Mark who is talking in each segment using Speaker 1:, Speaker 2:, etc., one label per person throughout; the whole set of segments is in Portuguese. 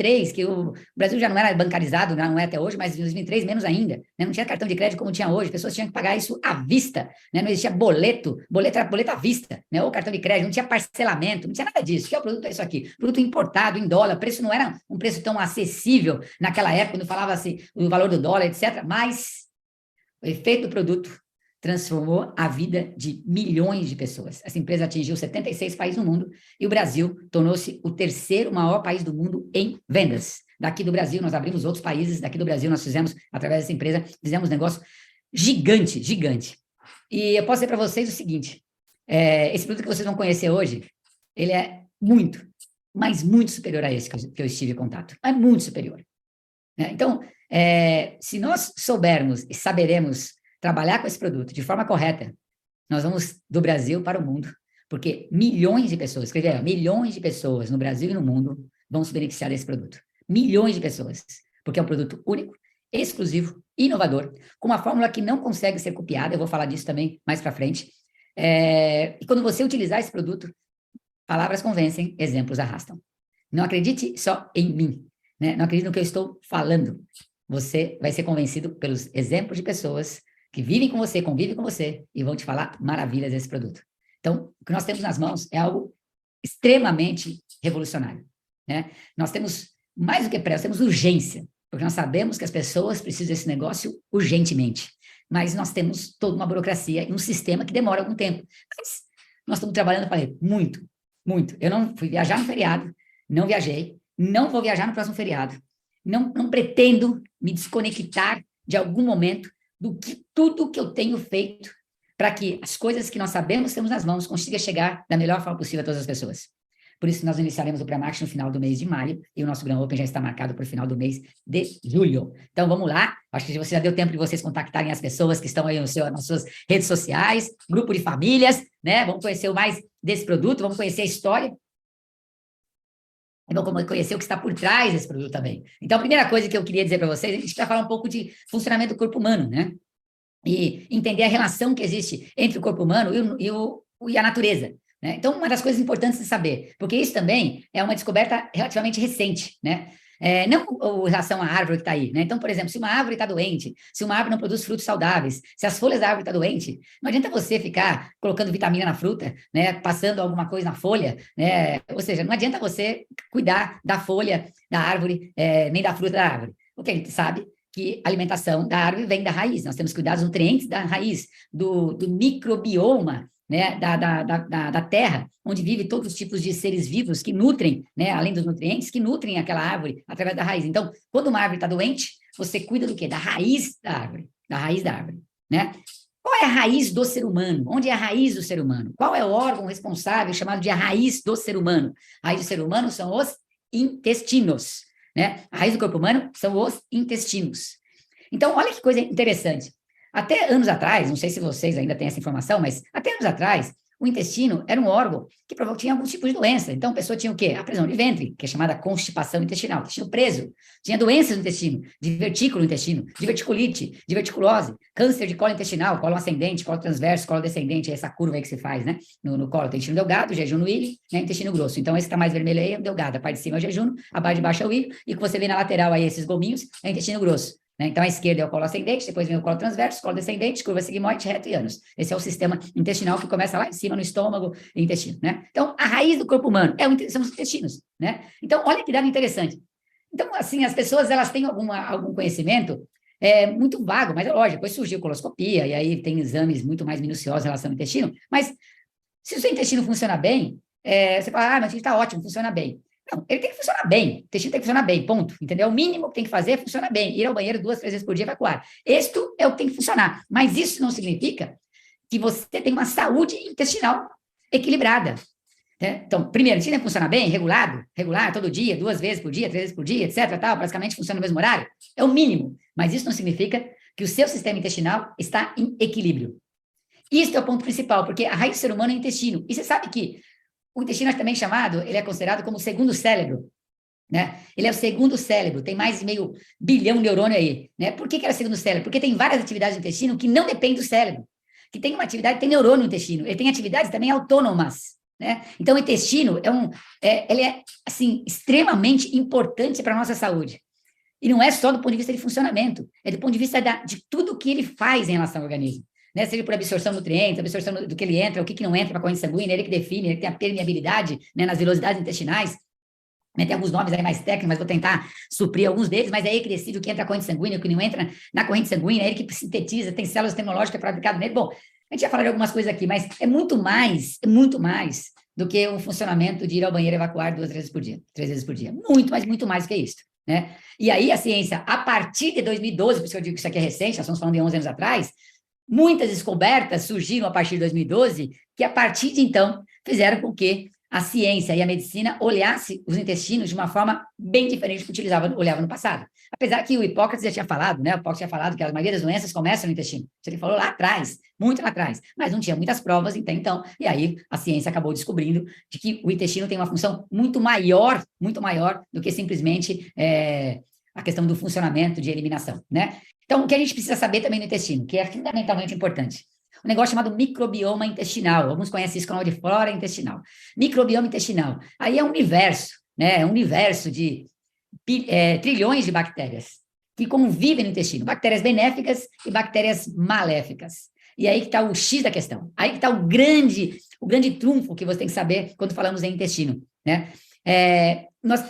Speaker 1: 2003, que o Brasil já não era bancarizado, não é até hoje, mas em 2003 menos ainda, né? Não tinha cartão de crédito como tinha hoje, pessoas tinham que pagar isso à vista, né? Não existia boleto era boleto à vista, né? Ou cartão de crédito, não tinha parcelamento, não tinha nada disso. Que é o produto? É isso aqui, produto importado em dólar, preço não era um preço tão acessível naquela época, quando falava-se o valor do dólar, etc., mas o efeito do produto transformou a vida de milhões de pessoas. Essa empresa atingiu 76 países no mundo e o Brasil tornou-se o terceiro maior país do mundo em vendas. Daqui do Brasil, nós abrimos outros países, daqui do Brasil nós fizemos, através dessa empresa, fizemos um negócio gigante, gigante. E eu posso dizer para vocês o seguinte, esse produto que vocês vão conhecer hoje, ele é muito, mas muito superior a esse que eu estive em contato. É muito superior. Então, se nós soubermos e saberemos trabalhar com esse produto de forma correta, nós vamos do Brasil para o mundo, porque milhões de pessoas, escreveram, milhões de pessoas no Brasil e no mundo vão se beneficiar desse produto. Milhões de pessoas, porque é um produto único, exclusivo, inovador, com uma fórmula que não consegue ser copiada, eu vou falar disso também mais para frente. E quando você utilizar esse produto, palavras convencem, exemplos arrastam. Não acredite só em mim, né? Não acredite no que eu estou falando. Você vai ser convencido pelos exemplos de pessoas que vivem com você, convivem com você e vão te falar maravilhas desse produto. Então, o que nós temos nas mãos é algo extremamente revolucionário, né? Nós temos, mais do que pressa, temos urgência, porque nós sabemos que as pessoas precisam desse negócio urgentemente, mas nós temos toda uma burocracia e um sistema que demora algum tempo. Mas nós estamos trabalhando, falei, muito, muito. Eu não fui viajar no feriado, não viajei, não vou viajar no próximo feriado, não pretendo me desconectar de algum momento do que tudo que eu tenho feito para que as coisas que nós sabemos temos nas mãos consiga chegar da melhor forma possível a todas as pessoas. Por isso, nós iniciaremos o pré-marketing no final do mês de maio e o nosso Grand Open já está marcado para o final do mês de julho. Então, vamos lá. Acho que você já deu tempo de vocês contactarem as pessoas que estão aí nas suas redes sociais, grupo de famílias, né? Vamos conhecer mais desse produto, vamos conhecer a história. É bom conhecer o que está por trás desse produto também. Então, a primeira coisa que eu queria dizer para vocês, a gente vai falar um pouco de funcionamento do corpo humano, né? E entender a relação que existe entre o corpo humano e a natureza, né? Então, uma das coisas importantes de saber, porque isso também é uma descoberta relativamente recente, né? Não em relação à árvore que está aí, né? Então, por exemplo, se uma árvore está doente, se uma árvore não produz frutos saudáveis, se as folhas da árvore estão doentes, não adianta você ficar colocando vitamina na fruta, né? Passando alguma coisa na folha, né? Ou seja, não adianta você cuidar da folha da árvore, nem da fruta da árvore. O que a gente sabe que a alimentação da árvore vem da raiz, nós temos que cuidar dos nutrientes da raiz, do microbioma, né, da terra, onde vive todos os tipos de seres vivos que nutrem, né, além dos nutrientes, que nutrem aquela árvore através da raiz. Então, quando uma árvore está doente, você cuida do quê? Da raiz da árvore, né? Qual é a raiz do ser humano? Onde é a raiz do ser humano? Qual é o órgão responsável chamado de a raiz do ser humano? A raiz do ser humano são os intestinos, né? A raiz do corpo humano são os intestinos. Então, olha que coisa interessante. Até anos atrás, não sei se vocês ainda têm essa informação, mas até anos atrás, o intestino era um órgão que tinha algum tipo de doença. Então, a pessoa tinha o quê? A prisão de ventre, que é chamada constipação intestinal, intestino preso. Tinha doenças no intestino, divertículo no intestino, diverticulite, diverticulose, câncer de colo intestinal, colo ascendente, colo transverso, colo descendente, essa curva aí que se faz, né? No colo, intestino delgado, jejum no ilho, né? Intestino grosso. Então, esse que está mais vermelho aí é o delgado, a parte de cima é o jejum, a parte de baixo é o ilho, e o que você vê na lateral aí, esses gominhos, é o intestino grosso. Então, a esquerda é o colo ascendente, depois vem o colo transverso, colo descendente, curva sigmoide, reto e ânus. Esse é o sistema intestinal que começa lá em cima, no estômago e intestino, né? Então, a raiz do corpo humano são os intestinos, né? Então, olha que dado interessante. Então, assim, as pessoas, elas têm algum conhecimento muito vago, mas é lógico, depois surgiu coloscopia, e aí tem exames muito mais minuciosos em relação ao intestino, mas se o seu intestino funciona bem, você fala, meu intestino está ótimo, funciona bem. Não, ele tem que funcionar bem, o intestino tem que funcionar bem, ponto, entendeu? O mínimo que tem que fazer é funcionar bem, ir ao banheiro 2, 3 vezes por dia, evacuar. Isto é o que tem que funcionar, mas isso não significa que você tem uma saúde intestinal equilibrada, né? Então, primeiro, o intestino tem que funcionar bem, regular, todo dia, 2 vezes por dia, 3 vezes por dia, etc, tal, basicamente funciona no mesmo horário, é o mínimo, mas isso não significa que o seu sistema intestinal está em equilíbrio. Isso é o ponto principal, porque a raiz do ser humano é o intestino, e você sabe que o intestino é também chamado, ele é considerado como o segundo cérebro, né? Ele é o segundo cérebro, tem mais de meio bilhão de neurônio aí, né? Por que era o segundo cérebro? Porque tem várias atividades do intestino que não dependem do cérebro, que tem uma atividade, tem neurônio no intestino, ele tem atividades também autônomas, né? Então, o intestino ele é, assim, extremamente importante para a nossa saúde. E não é só do ponto de vista de funcionamento, é do ponto de vista de tudo que ele faz em relação ao organismo. Né? Seja por absorção de nutrientes, absorção do que ele entra, o que não entra para a corrente sanguínea, ele que define, ele que tem a permeabilidade, né, nas velocidades intestinais. Né? Tem alguns nomes aí mais técnicos, mas vou tentar suprir alguns deles, mas é ele que decide o que entra na corrente sanguínea, o que não entra na corrente sanguínea, é ele que sintetiza, tem células tecnológicas fabricadas nele. Bom, a gente já falou de algumas coisas aqui, mas é muito mais do que o funcionamento de ir ao banheiro e evacuar 2 vezes por dia, 3 vezes por dia. Muito, mas muito mais do que isso. Né? E aí a ciência, a partir de 2012, por isso que eu digo que isso aqui é recente, nós estamos falando de 11 anos atrás, muitas descobertas surgiram a partir de 2012, que a partir de então fizeram com que a ciência e a medicina olhasse os intestinos de uma forma bem diferente do que olhava no passado. Apesar que o Hipócrates já tinha falado, né? O Hipócrates tinha falado que a maioria das doenças começam no intestino. Isso ele falou lá atrás, muito lá atrás, mas não tinha muitas provas até então. E aí a ciência acabou descobrindo de que o intestino tem uma função muito maior do que simplesmente a questão do funcionamento de eliminação, né? Então, o que a gente precisa saber também no intestino, que é fundamentalmente importante, um negócio chamado microbioma intestinal. Alguns conhecem isso como de flora intestinal. Microbioma intestinal. Aí é um universo, né? É um universo de trilhões de bactérias que convivem no intestino. Bactérias benéficas e bactérias maléficas. E aí que está o X da questão. Aí que está o grande trunfo que você tem que saber quando falamos em intestino, né?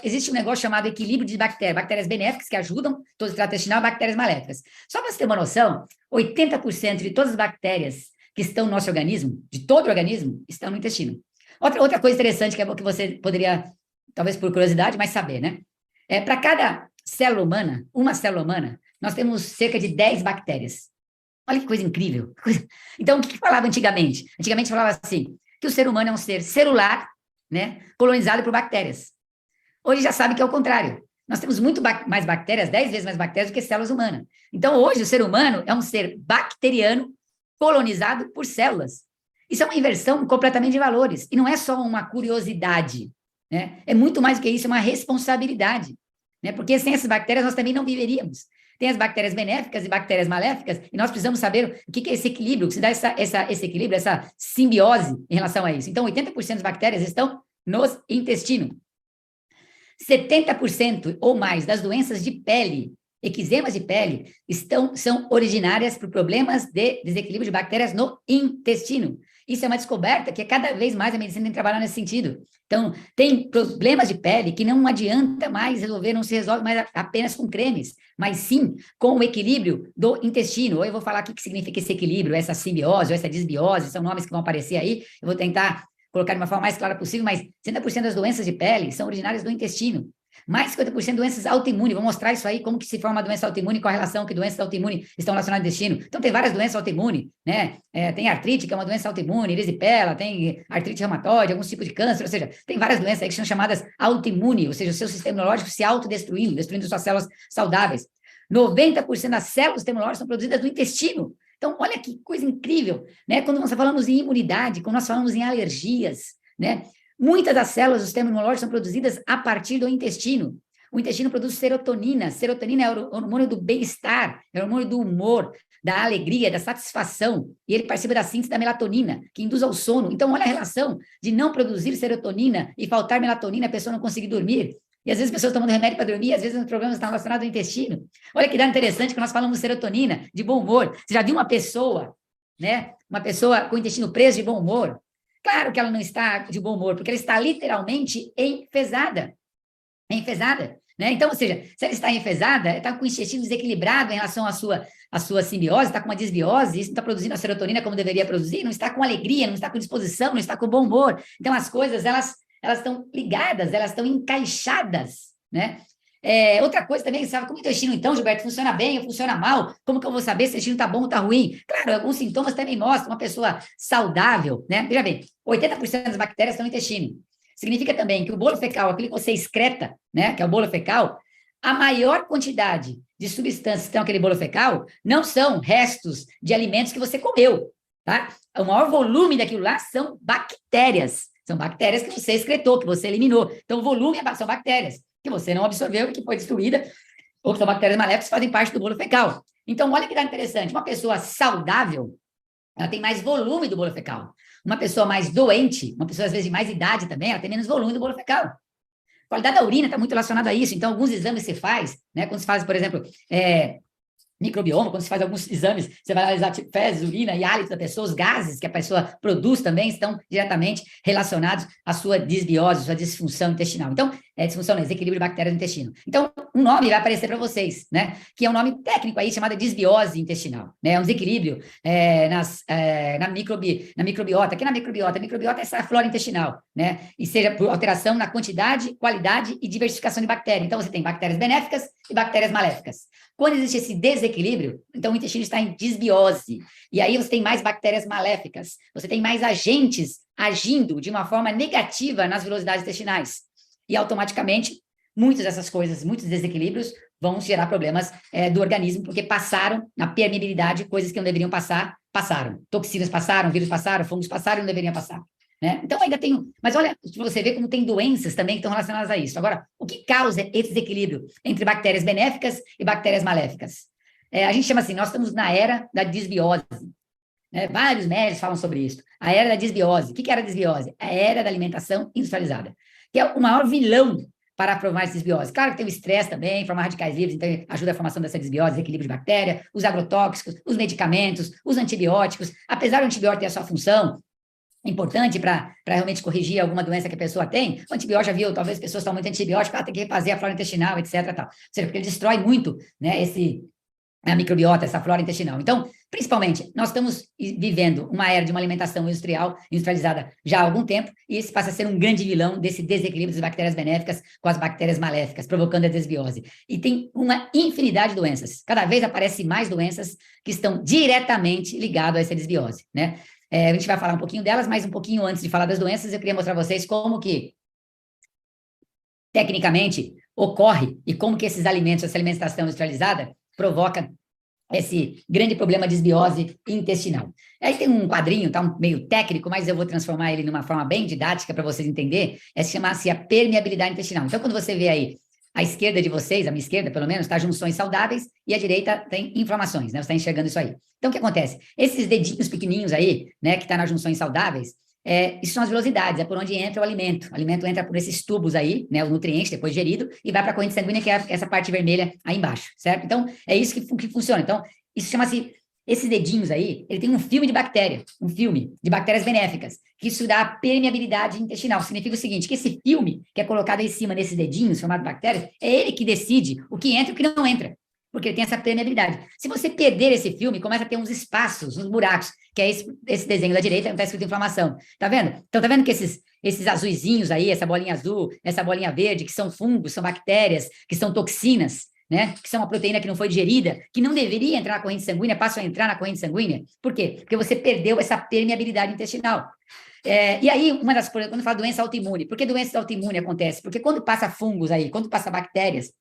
Speaker 1: Existe um negócio chamado equilíbrio de bactérias benéficas que ajudam todo o trato intestinal, bactérias maléficas. Só para você ter uma noção, 80% de todas as bactérias que estão no nosso organismo, de todo o organismo, estão no intestino. Outra coisa interessante que você poderia, talvez por curiosidade, mas saber, né? Para cada célula humana, uma célula humana, nós temos cerca de 10 bactérias. Olha que coisa incrível. Então, o que falava antigamente? Antigamente falava assim, que o ser humano é um ser celular, né, colonizado por bactérias. Hoje já sabe que é o contrário. Nós temos muito mais bactérias, 10 vezes mais bactérias do que células humanas. Então, hoje, o ser humano é um ser bacteriano colonizado por células. Isso é uma inversão completamente de valores. E não é só uma curiosidade, né? É muito mais do que isso, é uma responsabilidade. Né? Porque sem essas bactérias, nós também não viveríamos. Tem as bactérias benéficas e bactérias maléficas, e nós precisamos saber o que é esse equilíbrio, que se dá esse equilíbrio, essa simbiose em relação a isso. Então, 80% das bactérias estão nos intestinos. 70% ou mais das doenças de pele, eczemas de pele, são originárias por problemas de desequilíbrio de bactérias no intestino. Isso é uma descoberta que cada vez mais a medicina tem que trabalhar nesse sentido. Então, tem problemas de pele que não adianta mais resolver, não se resolve mais apenas com cremes, mas sim com o equilíbrio do intestino. Ou eu vou falar o que significa esse equilíbrio, essa simbiose, ou essa disbiose, são nomes que vão aparecer aí, eu vou tentar colocar de uma forma mais clara possível, mas 60% das doenças de pele são originárias do intestino. Mais 50% de doenças autoimunes. Vou mostrar isso aí, como que se forma uma doença autoimune, qual a relação que doenças autoimunes estão relacionadas ao intestino. Então, tem várias doenças autoimunes, né? Tem artrite, que é uma doença autoimune, erisipela, tem artrite reumatoide, alguns tipos de câncer, ou seja, tem várias doenças aí que são chamadas autoimunes, ou seja, o seu sistema imunológico se autodestruindo, destruindo suas células saudáveis. 90% das células imunológicas são produzidas no intestino. Então, olha que coisa incrível, né? Quando nós falamos em imunidade, quando nós falamos em alergias, né? Muitas das células do sistema imunológico são produzidas a partir do intestino. O intestino produz serotonina. Serotonina é o hormônio do bem-estar, é o hormônio do humor, da alegria, da satisfação. E ele participa da síntese da melatonina, que induz ao sono. Então, olha a relação de não produzir serotonina e faltar melatonina, a pessoa não conseguir dormir. E às vezes as pessoas tomando remédio para dormir, às vezes os problemas estão relacionados ao intestino. Olha que dado interessante que nós falamos de serotonina, de bom humor. Você já viu uma pessoa, né? Uma pessoa com o intestino preso de bom humor? Claro que ela não está de bom humor, porque ela está literalmente enfesada. Enfesada, né? Então, ou seja, se ela está enfesada, está com o intestino desequilibrado em relação à sua simbiose, está com uma desbiose, isso não está produzindo a serotonina como deveria produzir, não está com alegria, não está com disposição, não está com bom humor. Então, as coisas, elas estão ligadas, elas estão encaixadas, né? Outra coisa também, sabe como o intestino, então, Gilberto, funciona bem ou funciona mal? Como que eu vou saber se o intestino está bom ou está ruim? Claro, alguns sintomas também mostram uma pessoa saudável, né? Veja bem, 80% das bactérias estão no intestino. Significa também que o bolo fecal, aquele que você excreta, né? Que é o bolo fecal, a maior quantidade de substâncias que estão naquele bolo fecal não são restos de alimentos que você comeu, tá? O maior volume daquilo lá são bactérias. São bactérias que você excretou, que você eliminou. Então, o volume são bactérias que você não absorveu e que foi destruída, ou que são bactérias maléficas que fazem parte do bolo fecal. Então, olha que dá interessante. Uma pessoa saudável, ela tem mais volume do bolo fecal. Uma pessoa mais doente, uma pessoa às vezes de mais idade também, ela tem menos volume do bolo fecal. A qualidade da urina está muito relacionada a isso. Então, alguns exames que você faz, né? Quando você faz, por exemplo, microbioma, quando você faz alguns exames, você vai analisar tipo, fezes, urina e hálito da pessoa, os gases que a pessoa produz também estão diretamente relacionados à sua desbiose, sua disfunção intestinal. Então, disfunção, não, desequilíbrio de bactérias no intestino. Então, um nome vai aparecer para vocês, né? Que é um nome técnico aí chamado desbiose intestinal, né? É um desequilíbrio na microbiota. Aqui na microbiota, a microbiota é essa flora intestinal, né? E seja por alteração na quantidade, qualidade e diversificação de bactérias. Então, você tem bactérias benéficas e bactérias maléficas. Quando existe esse desequilíbrio, então o intestino está em desbiose. E aí você tem mais bactérias maléficas. Você tem mais agentes agindo de uma forma negativa nas velocidades intestinais. E automaticamente, muitas dessas coisas, muitos desequilíbrios vão gerar problemas do organismo, porque passaram na permeabilidade, coisas que não deveriam passar, passaram. Toxinas passaram, vírus passaram, fungos passaram e não deveriam passar. Né? Então, ainda tem. Mas olha, você vê como tem doenças também que estão relacionadas a isso. Agora, o que causa esse desequilíbrio entre bactérias benéficas e bactérias maléficas? A gente chama assim, nós estamos na era da desbiose. Né? Vários médicos falam sobre isso. A era da desbiose. O que era a desbiose? A era da alimentação industrializada, que é o maior vilão para formar essa desbiose. Claro que tem o estresse também, formar radicais livres, então ajuda a formação dessa desbiose, desequilíbrio de bactéria, os agrotóxicos, os medicamentos, os antibióticos. Apesar do antibiótico ter a sua função importante para realmente corrigir alguma doença que a pessoa tem, o antibiótico já viu, talvez pessoas tomam muito antibiótico, tem que refazer a flora intestinal, etc. Tal. Ou seja, porque ele destrói muito, né, a microbiota, essa flora intestinal. Então, principalmente, nós estamos vivendo uma era de uma alimentação industrializada já há algum tempo, e esse passa a ser um grande vilão desse desequilíbrio das bactérias benéficas com as bactérias maléficas, provocando a desbiose. E tem uma infinidade de doenças. Cada vez aparecem mais doenças que estão diretamente ligadas a essa desbiose, né? A gente vai falar um pouquinho delas, mas um pouquinho antes de falar das doenças, eu queria mostrar para vocês como que, tecnicamente, ocorre e como que esses alimentos, essa alimentação industrializada, provoca esse grande problema de desbiose intestinal. Aí tem um quadrinho, tá meio técnico, mas eu vou transformar ele numa forma bem didática para vocês entenderem, chama-se a permeabilidade intestinal. Então, quando você vê aí a esquerda de vocês, a minha esquerda, pelo menos, está junções saudáveis e a direita tem inflamações, né? Você está enxergando isso aí. Então, o que acontece? Esses dedinhos pequenininhos aí, né, que está nas junções saudáveis, isso são as velocidades, é por onde entra o alimento. O alimento entra por esses tubos aí, né, o nutriente, depois gerido, e vai para a corrente sanguínea, que é essa parte vermelha aí embaixo, certo? Então, é isso que funciona. Então, isso chama-se, esses dedinhos aí, ele tem um filme de bactéria, um filme de bactérias benéficas, que isso dá permeabilidade intestinal. Significa o seguinte, que esse filme que é colocado em cima desses dedinhos, formado de bactérias, é ele que decide o que entra e o que não entra, porque ele tem essa permeabilidade. Se você perder esse filme, começa a ter uns espaços, uns buracos, que é esse desenho da direita, está escrito inflamação. Tá vendo? Então, tá vendo que esses azuizinhos aí, essa bolinha azul, essa bolinha verde, que são fungos, são bactérias, que são toxinas, né? Que são uma proteína que não foi digerida, que não deveria entrar na corrente sanguínea, passam a entrar na corrente sanguínea. Por quê? Porque você perdeu essa permeabilidade intestinal. E aí, uma das coisas, quando fala doença autoimune, por que doença autoimune acontece? Porque quando passa fungos aí, quando passa bactérias,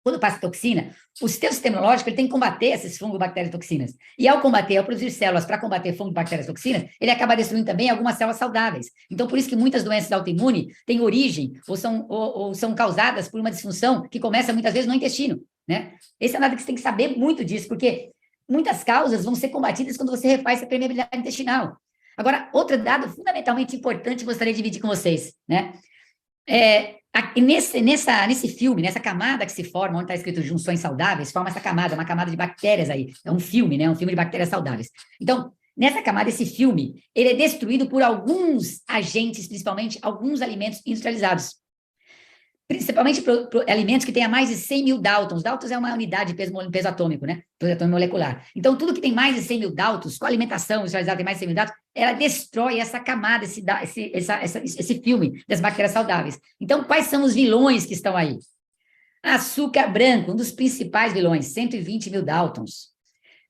Speaker 1: quando passa toxina, o seu sistema imunológico ele tem que combater esses fungos, bactérias e toxinas. E ao combater, ao produzir células para combater fungos, bactérias e toxinas, ele acaba destruindo também algumas células saudáveis. Então, por isso que muitas doenças autoimunes têm origem ou são causadas por uma disfunção que começa muitas vezes no intestino, né? Esse é nada que você tem que saber muito disso, porque muitas causas vão ser combatidas quando você refaz essa permeabilidade intestinal. Agora, outro dado fundamentalmente importante que eu gostaria de dividir com vocês, né? Nesse filme, nessa camada que se forma, onde está escrito junções saudáveis, forma essa camada, uma camada de bactérias aí. É um filme, né? Um filme de bactérias saudáveis. Então, nessa camada, esse filme, ele é destruído por alguns agentes, principalmente alguns alimentos industrializados. Principalmente por alimentos que tenham mais de 100 mil Daltons. Daltons é uma unidade de peso atômico, né? Peso atômico molecular. Então, tudo que tem mais de 100 mil Daltons, com a alimentação industrializada tem mais de 100 mil Daltons, ela destrói essa camada, esse filme das bactérias saudáveis. Então, quais são os vilões que estão aí? Açúcar branco, um dos principais vilões, 120 mil Daltons.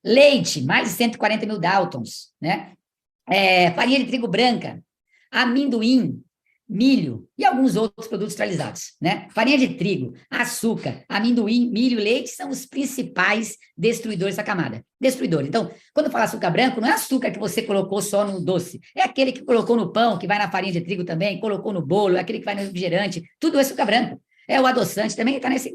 Speaker 1: Leite, mais de 140 mil Daltons, né? Farinha de trigo branca, amendoim, milho e alguns outros produtos industrializados, né? Farinha de trigo, açúcar, amendoim, milho, leite são os principais destruidores dessa camada. Destruidores. Então, quando fala açúcar branco, não é açúcar que você colocou só no doce, é aquele que colocou no pão, que vai na farinha de trigo também, colocou no bolo, é aquele que vai no refrigerante, tudo é açúcar branco. O adoçante também está nesse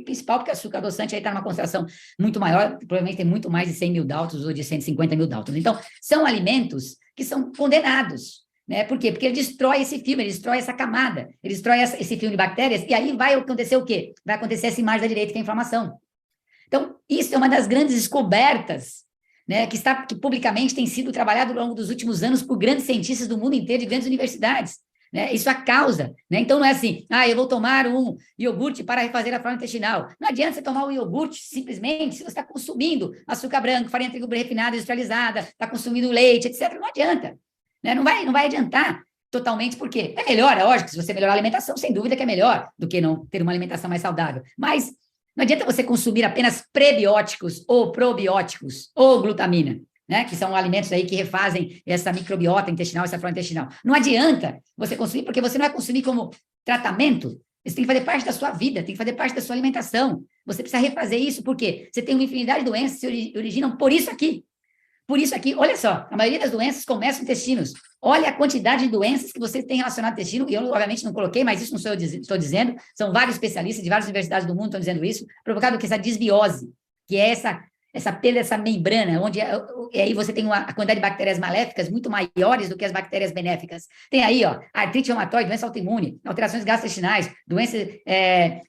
Speaker 1: principal, porque o açúcar adoçante aí está numa concentração muito maior, provavelmente tem muito mais de 100 mil Daltons ou de 150 mil Daltons. Então, são alimentos que são condenados, né? Por quê? Porque ele destrói esse filme, ele destrói essa camada, ele destrói esse filme de bactérias, e aí vai acontecer o quê? Vai acontecer essa imagem da direita, que é a inflamação. Então, isso é uma das grandes descobertas, né, que publicamente tem sido trabalhado ao longo dos últimos anos por grandes cientistas do mundo inteiro, de grandes universidades. Né? Isso é a causa. Né? Então, não é assim, eu vou tomar um iogurte para refazer a flora intestinal. Não adianta você tomar um iogurte simplesmente se você está consumindo açúcar branco, farinha de trigo refinada, industrializada, está consumindo leite, etc. Não adianta. Né? Não vai adiantar totalmente, porque é melhor, é lógico, se você melhorar a alimentação, sem dúvida que é melhor do que não ter uma alimentação mais saudável. Mas não adianta você consumir apenas prebióticos ou probióticos ou glutamina, né? Que são alimentos aí que refazem essa microbiota intestinal, essa flora intestinal. Não adianta você consumir, porque você não vai consumir como tratamento. Isso tem que fazer parte da sua vida, tem que fazer parte da sua alimentação. Você precisa refazer isso, porque você tem uma infinidade de doenças que se originam por isso aqui. Por isso aqui, olha só, a maioria das doenças começa no intestinos. Olha a quantidade de doenças que você tem relacionado ao intestino, e eu, obviamente, não coloquei, mas isso não sou eu estou dizendo, são vários especialistas de várias universidades do mundo estão dizendo isso, provocado por essa desbiose, que é essa perda dessa membrana, onde aí você tem a quantidade de bactérias maléficas muito maiores do que as bactérias benéficas. Tem aí, artrite reumatoide, doença autoimune, alterações gastrointestinais, doenças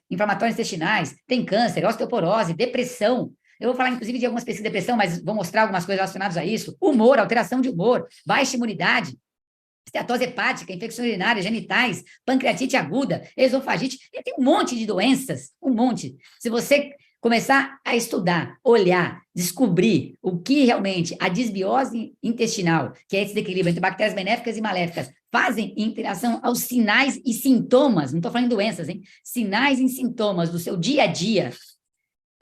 Speaker 1: inflamatórias intestinais, tem câncer, osteoporose, depressão. Eu vou falar, inclusive, de algumas pesquisas de depressão, mas vou mostrar algumas coisas relacionadas a isso. Humor, alteração de humor, baixa imunidade, esteatose hepática, infecções urinárias, genitais, pancreatite aguda, esofagite, e tem um monte de doenças, um monte. Se você começar a estudar, olhar, descobrir o que realmente a desbiose intestinal, que é esse desequilíbrio entre bactérias benéficas e maléficas, fazem em relação aos sinais e sintomas, não estou falando de doenças, hein? Sinais e sintomas do seu dia a dia,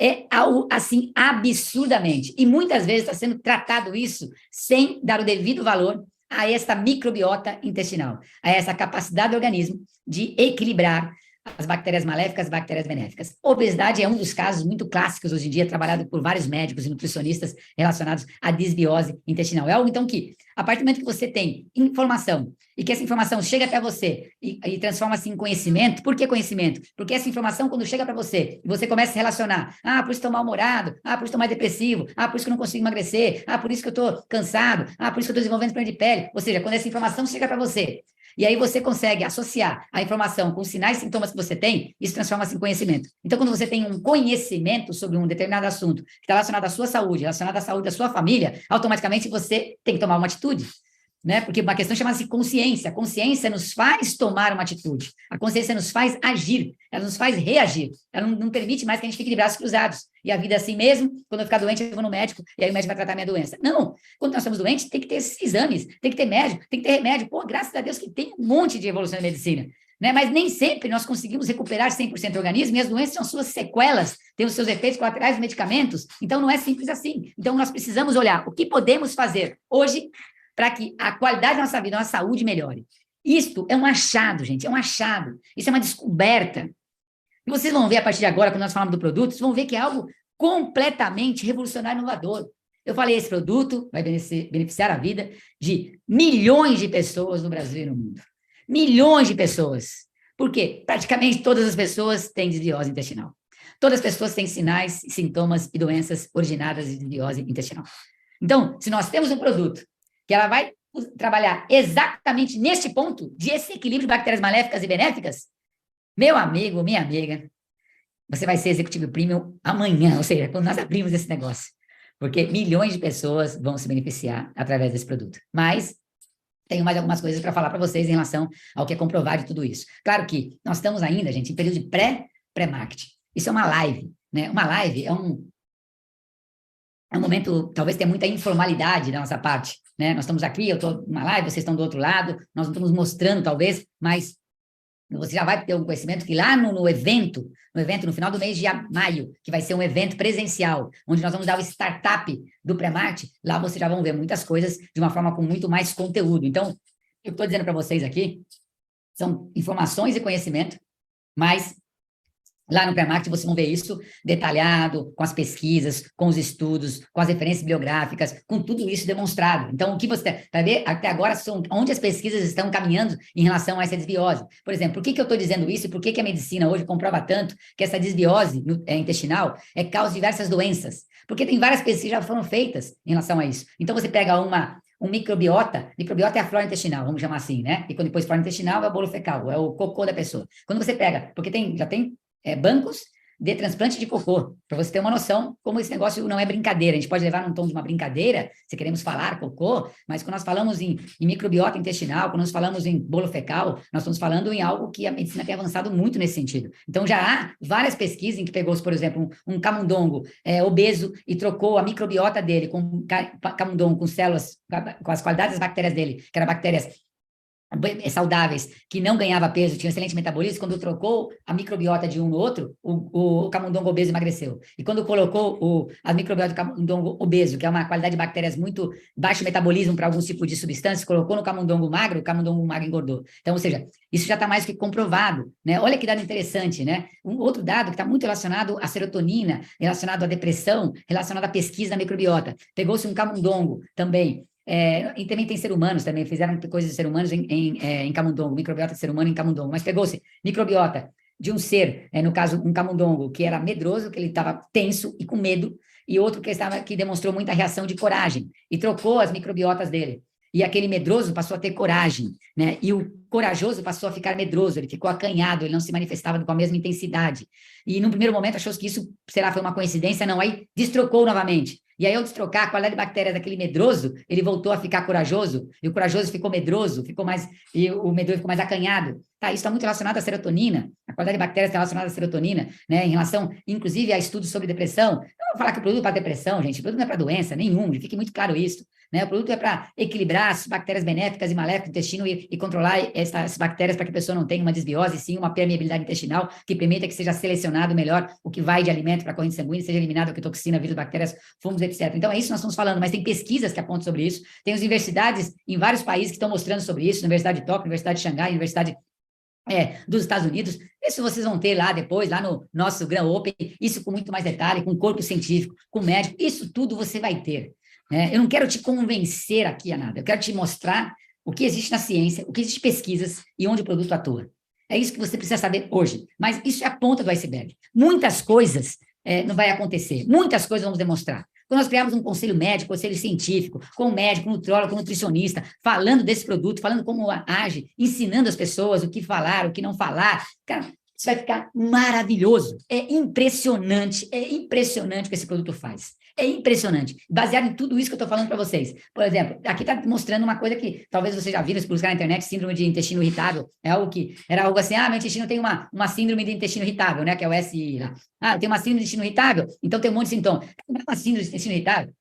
Speaker 1: é algo, assim, absurdamente. E muitas vezes está sendo tratado isso sem dar o devido valor a esta microbiota intestinal, a essa capacidade do organismo de equilibrar as bactérias maléficas, as bactérias benéficas. Obesidade é um dos casos muito clássicos hoje em dia, trabalhado por vários médicos e nutricionistas relacionados à desbiose intestinal. É algo, então, que, a partir do momento que você tem informação e que essa informação chega até você e transforma-se em conhecimento, por que conhecimento? Porque essa informação, quando chega para você, e você começa a se relacionar, por isso estou mal-humorado, por isso estou mais depressivo, por isso que eu não consigo emagrecer, por isso que eu estou cansado, por isso que eu estou desenvolvendo problema de pele. Ou seja, quando essa informação chega para você, e aí você consegue associar a informação com os sinais e sintomas que você tem, isso transforma-se em conhecimento. Então, quando você tem um conhecimento sobre um determinado assunto que está relacionado à sua saúde, relacionado à saúde da sua família, automaticamente você tem que tomar uma atitude. Né? Porque uma questão chama-se consciência. A consciência nos faz tomar uma atitude. A consciência nos faz agir. Ela nos faz reagir. Ela não permite mais que a gente fique de braços cruzados. E a vida é assim mesmo. Quando eu ficar doente, eu vou no médico e aí o médico vai tratar a minha doença. Não. Quando nós estamos doentes, tem que ter esses exames, tem que ter médico, tem que ter remédio. Pô, graças a Deus que tem um monte de evolução na medicina. Né? Mas nem sempre nós conseguimos recuperar 100% do organismo e as doenças são suas sequelas, têm os seus efeitos colaterais dos medicamentos. Então, não é simples assim. Então, nós precisamos olhar o que podemos fazer hoje para que a qualidade da nossa vida, da nossa saúde melhore. Isto é um achado, gente, é um achado. Isso é uma descoberta. E vocês vão ver a partir de agora, quando nós falamos do produto, vocês vão ver que é algo completamente revolucionário e inovador. Eu falei, esse produto vai beneficiar a vida de milhões de pessoas no Brasil e no mundo. Milhões de pessoas. Por quê? Praticamente todas as pessoas têm desbiose intestinal. Todas as pessoas têm sinais, sintomas e doenças originadas de desbiose intestinal. Então, se nós temos um produto que ela vai trabalhar exatamente neste ponto de esse equilíbrio de bactérias maléficas e benéficas, meu amigo, minha amiga, você vai ser executivo premium amanhã, ou seja, quando nós abrimos esse negócio, porque milhões de pessoas vão se beneficiar através desse produto. Mas tenho mais algumas coisas para falar para vocês em relação ao que é comprovado de tudo isso. Claro que nós estamos ainda, gente, em período de pré-marketing. Isso é uma live, né? Uma live é um momento, talvez tenha muita informalidade da nossa parte, né? Nós estamos aqui, eu estou numa live, vocês estão do outro lado, nós não estamos mostrando, talvez, mas você já vai ter um conhecimento que lá no evento, no final do mês de maio, que vai ser um evento presencial, onde nós vamos dar o startup do pré-marketing, lá vocês já vão ver muitas coisas de uma forma com muito mais conteúdo. Então, eu estou dizendo para vocês aqui, são informações e conhecimento, mas Lá no pré-marketing vocês vão ver isso detalhado, com as pesquisas, com os estudos, com as referências bibliográficas, com tudo isso demonstrado. Então, o que você vai ver até agora são onde as pesquisas estão caminhando em relação a essa desbiose. Por exemplo, por que eu estou dizendo isso e por que a medicina hoje comprova tanto que essa desbiose intestinal é causa de diversas doenças? Porque tem várias pesquisas que já foram feitas em relação a isso. Então, você pega um microbiota é a flora intestinal, vamos chamar assim, né? E quando depois flora intestinal é o bolo fecal, é o cocô da pessoa. Quando você pega, porque já tem bancos de transplante de cocô, para você ter uma noção como esse negócio não é brincadeira. A gente pode levar num tom de uma brincadeira, se queremos falar cocô, mas quando nós falamos em microbiota intestinal, quando nós falamos em bolo fecal, nós estamos falando em algo que a medicina tem avançado muito nesse sentido. Então, já há várias pesquisas em que pegou, por exemplo, um camundongo obeso e trocou a microbiota dele com camundongo, com células, com as qualidades das bactérias dele, que eram bactérias saudáveis, que não ganhava peso, tinha excelente metabolismo, quando trocou a microbiota de um no outro, o camundongo obeso emagreceu. E quando colocou a microbiota do camundongo obeso, que é uma qualidade de bactérias muito baixo metabolismo para alguns tipos de substâncias, colocou no camundongo magro, o camundongo magro engordou. Então, ou seja, isso já está mais que comprovado, né? Olha que dado interessante, né? Um outro dado que está muito relacionado à serotonina, relacionado à depressão, relacionado à pesquisa da microbiota. Pegou-se um camundongo também, e também tem ser humanos também, fizeram coisas de ser humanos em camundongo, microbiota de ser humano em camundongo, mas pegou-se microbiota de um ser, no caso, um camundongo que era medroso, que ele estava tenso e com medo, e outro que demonstrou muita reação de coragem, e trocou as microbiotas dele. E aquele medroso passou a ter coragem, né? E o corajoso passou a ficar medroso, ele ficou acanhado, ele não se manifestava com a mesma intensidade. E, num primeiro momento, achou que isso foi uma coincidência, não, aí destrocou novamente. E aí, ao destrocar a qualidade de bactérias daquele medroso, ele voltou a ficar corajoso, e o corajoso ficou medroso, e o medroso ficou mais acanhado. Tá, isso está muito relacionado à serotonina, a qualidade de bactérias está relacionada à serotonina, né, em relação, inclusive, a estudos sobre depressão. Não vou falar que o produto é para depressão, gente, o produto não é para doença nenhum, fique muito claro isso, né, o produto é para equilibrar as bactérias benéficas e maléficas do intestino e controlar essas bactérias para que a pessoa não tenha uma desbiose, sim uma permeabilidade intestinal que permita que seja selecionado melhor o que vai de alimento para a corrente sanguínea, seja eliminado o que toxina, vírus, bactérias, fungos, etc. Então, é isso que nós estamos falando, mas tem pesquisas que apontam sobre isso, tem universidades em vários países que estão mostrando sobre isso, Universidade de Tóquio, Universidade de Xangai, Universidade dos Estados Unidos. Isso vocês vão ter lá depois, lá no nosso Gran Open, isso com muito mais detalhe, com corpo científico, com médico, isso tudo você vai ter. Eu não quero te convencer aqui a nada, eu quero te mostrar o que existe na ciência, o que existe em pesquisas e onde o produto atua. É isso que você precisa saber hoje, mas isso é a ponta do iceberg. Muitas coisas não vai acontecer, muitas coisas vamos demonstrar. Quando nós criamos um conselho médico, conselho científico, com médico, nutrólogo, nutricionista, falando desse produto, falando como age, ensinando as pessoas o que falar, o que não falar, cara, isso vai ficar maravilhoso. É impressionante o que esse produto faz. É impressionante. Baseado em tudo isso que eu estou falando para vocês. Por exemplo, aqui está mostrando uma coisa que talvez vocês já viram, se buscar na internet, síndrome de intestino irritável. É algo que era algo assim, meu intestino tem uma síndrome de intestino irritável, né? Que é o SI lá. Eu tenho uma síndrome de intestino irritável, então tem um monte de sintoma. Não é uma síndrome de intestino irritável.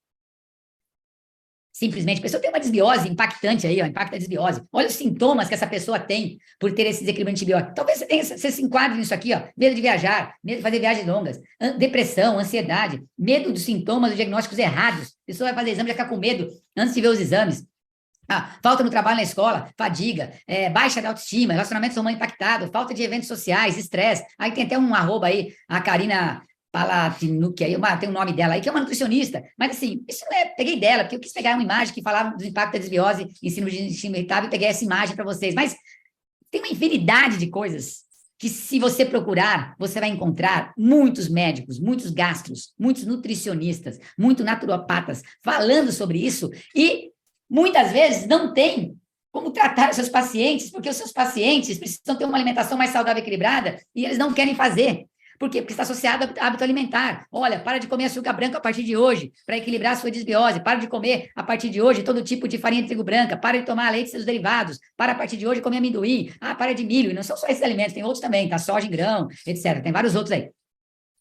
Speaker 1: Simplesmente, a pessoa tem uma desbiose impactante aí, impacta a desbiose. Olha os sintomas que essa pessoa tem por ter esse desequilíbrio antibiótico. Talvez você se enquadre nisso aqui, medo de viajar, medo de fazer viagens longas, depressão, ansiedade, medo dos sintomas, dos diagnósticos errados. A pessoa vai fazer exame e ficar com medo antes de ver os exames. Falta no trabalho, na escola, fadiga, baixa de autoestima, relacionamentos humanos impactados, falta de eventos sociais, estresse. Aí tem até um arroba aí, a Karina Palatinuc, aí tem o nome dela aí, que é uma nutricionista, mas assim, isso peguei dela, porque eu quis pegar uma imagem que falava do impacto da desbiose em síndrome de intestino irritável e peguei essa imagem para vocês, mas tem uma infinidade de coisas que se você procurar, você vai encontrar muitos médicos, muitos gastros, muitos nutricionistas, muitos naturopatas falando sobre isso e muitas vezes não tem como tratar os seus pacientes, porque os seus pacientes precisam ter uma alimentação mais saudável e equilibrada e eles não querem fazer. Por quê? Porque está associado a hábito alimentar. Olha, para de comer açúcar branco a partir de hoje, para equilibrar a sua desbiose. Para de comer, a partir de hoje, todo tipo de farinha de trigo branca. Para de tomar leite e seus derivados. Para, a partir de hoje, comer amendoim. Para de milho. E não são só esses alimentos, tem outros também, tá? Soja em grão, etc. Tem vários outros aí.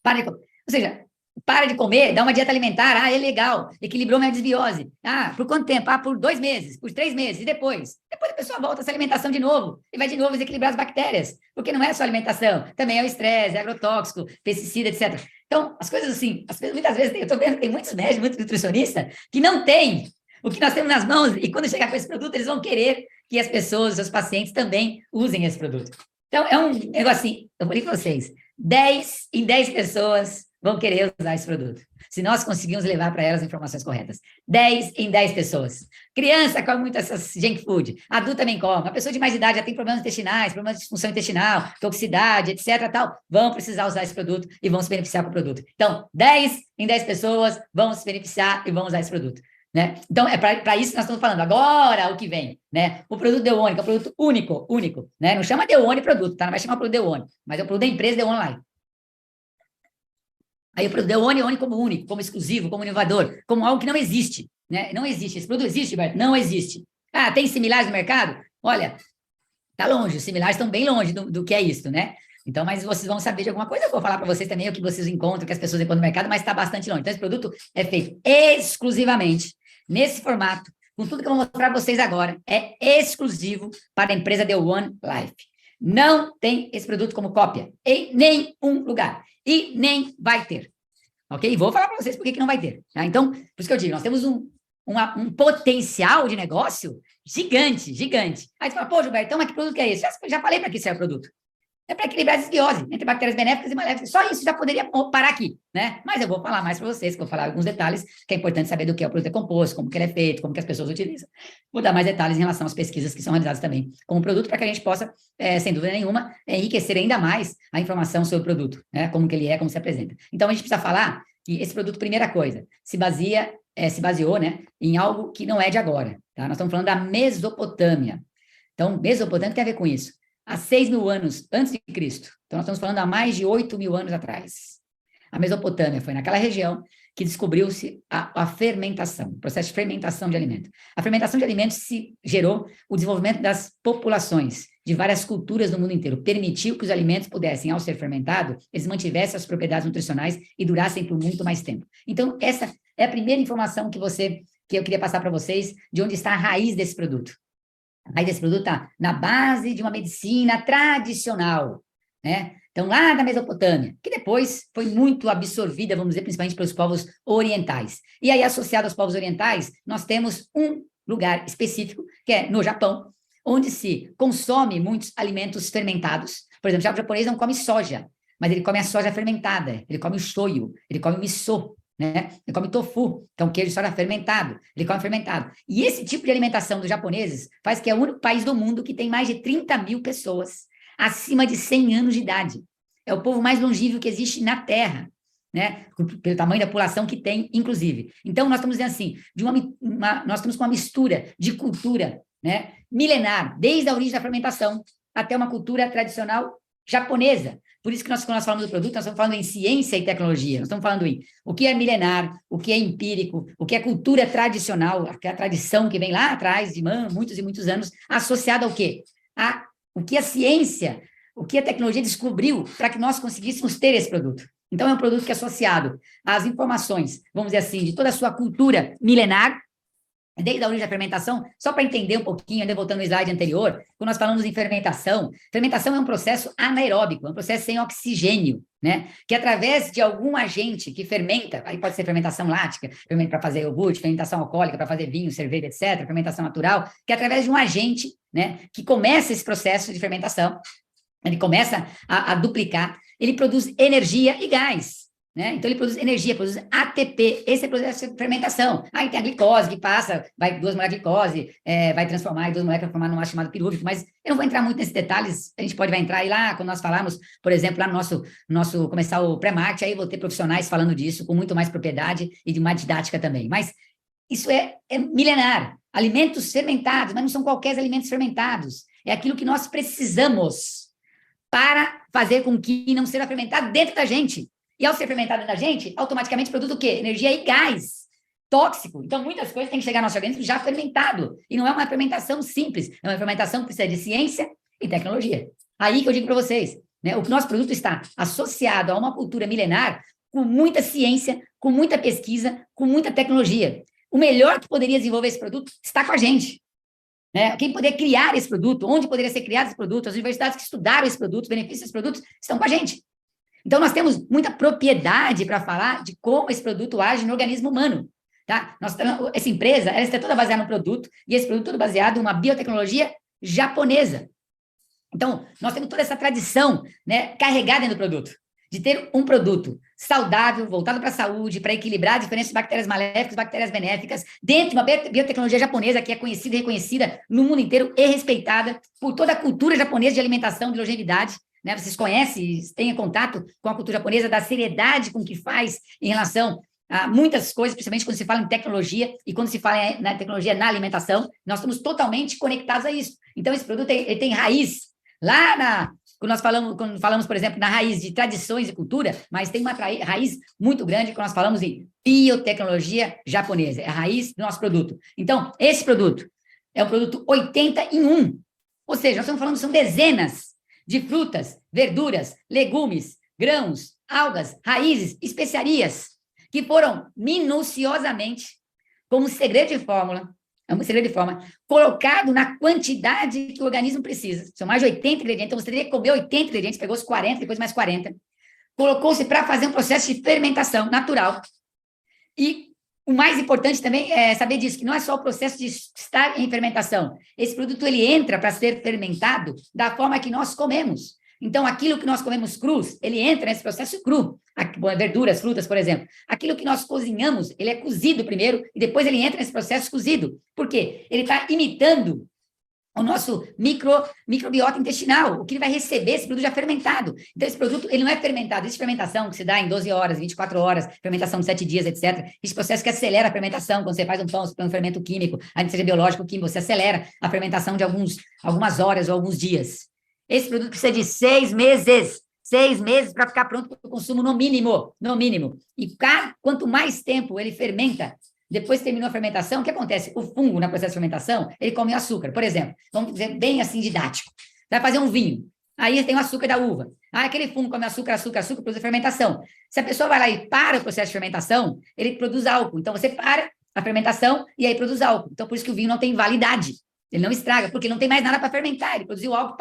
Speaker 1: Para de comer. Ou seja, para de comer, dá uma dieta alimentar, é legal, equilibrou minha desbiose. Por quanto tempo? Por 2 meses, por 3 meses, e depois? Depois a pessoa volta a essa alimentação de novo, e vai de novo desequilibrar as bactérias, porque não é só alimentação, também é o estresse, é agrotóxico, pesticida, etc. Então, as coisas assim, muitas vezes, eu estou vendo que tem muitos médicos, muitos nutricionistas, que não têm o que nós temos nas mãos, e quando chegar com esse produto, eles vão querer que as pessoas, os seus pacientes também usem esse produto. Então, é um negócio assim, eu falei para vocês, 10 em 10 pessoas vão querer usar esse produto. Se nós conseguirmos levar para elas as informações corretas. 10 em 10 pessoas. Criança come muito essas junk food. Adulto também come. A pessoa de mais idade já tem problemas intestinais, problemas de disfunção intestinal, toxicidade, etc. Tal, vão precisar usar esse produto e vão se beneficiar com o produto. Então, 10 em 10 pessoas vão se beneficiar e vão usar esse produto. Né? Então, é para isso que nós estamos falando. Agora, o que vem, né? O produto The One, que é um produto único, né? Não chama The One produto, tá? Não vai chamar produto The One, mas é o produto da empresa The One Life. Aí o produto The One como único, como exclusivo, como inovador, como algo que não existe, né? Não existe. Esse produto existe, Berto? Não existe. Ah, tem similares no mercado? Olha, tá longe, os similares estão bem longe do que é isso, né? Então, mas vocês vão saber de alguma coisa, eu vou falar para vocês também o que vocês encontram, o que as pessoas encontram no mercado, mas está bastante longe. Então, esse produto é feito exclusivamente nesse formato, com tudo que eu vou mostrar para vocês agora, é exclusivo para a empresa The One Life. Não tem esse produto como cópia em nenhum lugar. E nem vai ter. Ok? Vou falar para vocês por que não vai ter. Tá? Então, por isso que eu digo, nós temos um potencial de negócio gigante. Aí você fala, pô, Gilberto, então, mas que produto que é esse? Já falei para que serve o produto. É para equilibrar a desbiose entre bactérias benéficas e maléficas. Só isso já poderia parar aqui, né? Mas eu vou falar mais para vocês, que eu vou falar alguns detalhes, que é importante saber do que é o produto composto, como que ele é feito, como que as pessoas utilizam. Vou dar mais detalhes em relação às pesquisas que são realizadas também com o produto, para que a gente possa, sem dúvida nenhuma, enriquecer ainda mais a informação sobre o produto, né? Como que ele é, como se apresenta. Então, a gente precisa falar que esse produto, primeira coisa, se baseou, né, em algo que não é de agora, tá? Nós estamos falando da Mesopotâmia. Então, Mesopotâmia tem a ver com isso. Há 6.000 anos antes de Cristo. Então, nós estamos falando há mais de 8.000 anos atrás. A Mesopotâmia foi naquela região que descobriu-se a fermentação, o processo de fermentação de alimentos. A fermentação de alimentos se gerou o desenvolvimento das populações de várias culturas no mundo inteiro. Permitiu que os alimentos pudessem, ao ser fermentados, eles mantivessem as propriedades nutricionais e durassem por muito mais tempo. Então, essa é a primeira informação que eu queria passar para vocês, de onde está a raiz desse produto. A raiz desse produto está na base de uma medicina tradicional, né? Então, lá da Mesopotâmia, que depois foi muito absorvida, vamos dizer, principalmente pelos povos orientais. E aí, associado aos povos orientais, nós temos um lugar específico, que é no Japão, onde se consome muitos alimentos fermentados. Por exemplo, o japonês não come soja, mas ele come a soja fermentada, ele come o shoyu, ele come o miso, né? Ele come tofu, que é um queijo de soja fermentado, ele come fermentado. E esse tipo de alimentação dos japoneses faz que é o único país do mundo que tem mais de 30.000 pessoas acima de 100 anos de idade. É o povo mais longevo que existe na Terra, né? Pelo tamanho da população que tem, inclusive. Então, nós estamos dizendo assim, nós estamos com uma mistura de cultura, né, milenar, desde a origem da fermentação até uma cultura tradicional japonesa. Por isso que quando nós falamos do produto, nós estamos falando em ciência e tecnologia, nós estamos falando em o que é milenar, o que é empírico, o que é cultura tradicional, a tradição que vem lá atrás, de muitos e muitos anos, associada ao quê? O que a ciência, o que a tecnologia descobriu para que nós conseguíssemos ter esse produto. Então, é um produto que é associado às informações, vamos dizer assim, de toda a sua cultura milenar, desde a origem da fermentação, só para entender um pouquinho, ainda voltando no slide anterior, quando nós falamos em fermentação é um processo anaeróbico, é um processo sem oxigênio, né? Que através de algum agente que fermenta, aí pode ser fermentação lática, fermento para fazer iogurte, fermentação alcoólica para fazer vinho, cerveja, etc., fermentação natural, que através de um agente, né, que começa esse processo de fermentação, ele começa a duplicar, ele produz energia e gás, né? Então, ele produz energia, produz ATP, esse é o processo de fermentação. Aí tem a glicose que passa, vai 2 moléculas de glicose, vai transformar em 2 moléculas, formar num ácido chamado pirúvico, mas eu não vou entrar muito nesses detalhes, a gente vai entrar aí lá, quando nós falarmos, por exemplo, lá no nosso começar o pré-marketing, aí vou ter profissionais falando disso, com muito mais propriedade e de uma didática também. Mas isso é milenar. Alimentos fermentados, mas não são qualquer alimentos fermentados. É aquilo que nós precisamos para fazer com que não seja fermentado dentro da gente. E ao ser fermentado dentro da gente, automaticamente produz o quê? Energia e gás tóxico. Então, muitas coisas têm que chegar no nosso organismo já fermentado. E não é uma fermentação simples, é uma fermentação que precisa de ciência e tecnologia. Aí que eu digo para vocês, né, o nosso produto está associado a uma cultura milenar com muita ciência, com muita pesquisa, com muita tecnologia. O melhor que poderia desenvolver esse produto está com a gente. Né? Quem poderia criar esse produto, onde poderia ser criado esse produto, as universidades que estudaram esse produto, os benefícios desses produtos, estão com a gente. Então, nós temos muita propriedade para falar de como esse produto age no organismo humano. Tá? Essa empresa, ela está toda baseada no produto, e esse produto todo baseado em uma biotecnologia japonesa. Então, nós temos toda essa tradição, né, carregada dentro do produto. de ter um produto saudável, voltado para a saúde, para equilibrar diferentes bactérias maléficas, bactérias benéficas, dentro de uma biotecnologia japonesa que é conhecida e reconhecida no mundo inteiro e respeitada por toda a cultura japonesa de alimentação, de longevidade, né? Vocês conhecem, têm contato com a cultura japonesa, da seriedade com que faz em relação a muitas coisas, principalmente quando se fala em tecnologia e quando se fala na tecnologia na alimentação, nós estamos totalmente conectados a isso. Então, esse produto ele tem raiz lá quando falamos, por exemplo, na raiz de tradições e cultura, mas tem uma raiz muito grande quando nós falamos em biotecnologia japonesa, é a raiz do nosso produto. Então, esse produto é um produto 80 em 1, ou seja, nós estamos falando, são dezenas de frutas, verduras, legumes, grãos, algas, raízes, especiarias, que foram minuciosamente, como segredo de fórmula, colocado na quantidade que o organismo precisa. São mais de 80 ingredientes, então você teria que comer 80 ingredientes, pegou os 40, depois mais 40. Colocou-se para fazer um processo de fermentação natural. E o mais importante também é saber disso, que não é só o processo de estar em fermentação. Esse produto, ele entra para ser fermentado da forma que nós comemos. Então, aquilo que nós comemos crus, ele entra nesse processo cru. Verduras, frutas, por exemplo. Aquilo que nós cozinhamos, ele é cozido primeiro e depois ele entra nesse processo cozido. Por quê? Ele está imitando o nosso microbiota intestinal, o que ele vai receber esse produto já fermentado. Então, esse produto, ele não é fermentado. Existe fermentação que se dá em 12 horas, 24 horas, fermentação de 7 dias, etc. Esse processo que acelera a fermentação, quando você faz um pão, você põe um fermento químico, ainda seja biológico ou químico, você acelera a fermentação de algumas horas ou alguns dias. Esse produto precisa de 6 meses. 6 meses para ficar pronto para o consumo no mínimo. E quanto mais tempo ele fermenta, depois que terminou a fermentação, o que acontece? O fungo, na processo de fermentação, ele come açúcar. Por exemplo, vamos dizer bem assim didático. Você vai fazer um vinho. Aí tem o açúcar da uva. Aquele fungo come açúcar, produz a fermentação. Se a pessoa vai lá e para o processo de fermentação, ele produz álcool. Então, você para a fermentação e aí produz álcool. Então, por isso que o vinho não tem validade. Ele não estraga, porque não tem mais nada para fermentar. Ele produziu álcool,